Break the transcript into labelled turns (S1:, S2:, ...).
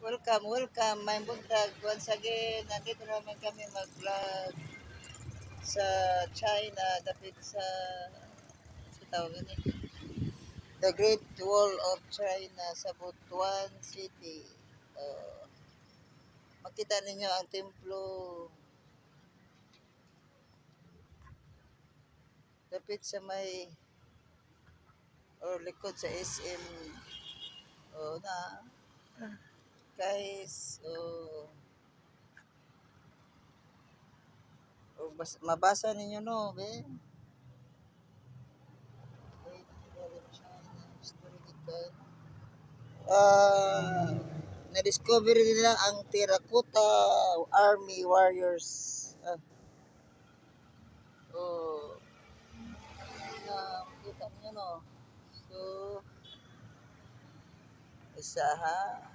S1: Welcome, welcome, my buntag. Once again, nandito naman kami mag-vlog sa China, dapit sa tawag ni The Great Wall of China sa Butuan City. Makita ninyo ang templo dapit sa may or likod sa SM. Na guys, mabasa ninyo no, be? Great Wall of China, historical. Na-discover nila ang Terracotta Army Warriors. Ah, oh, kita niyo no. So, isa ha.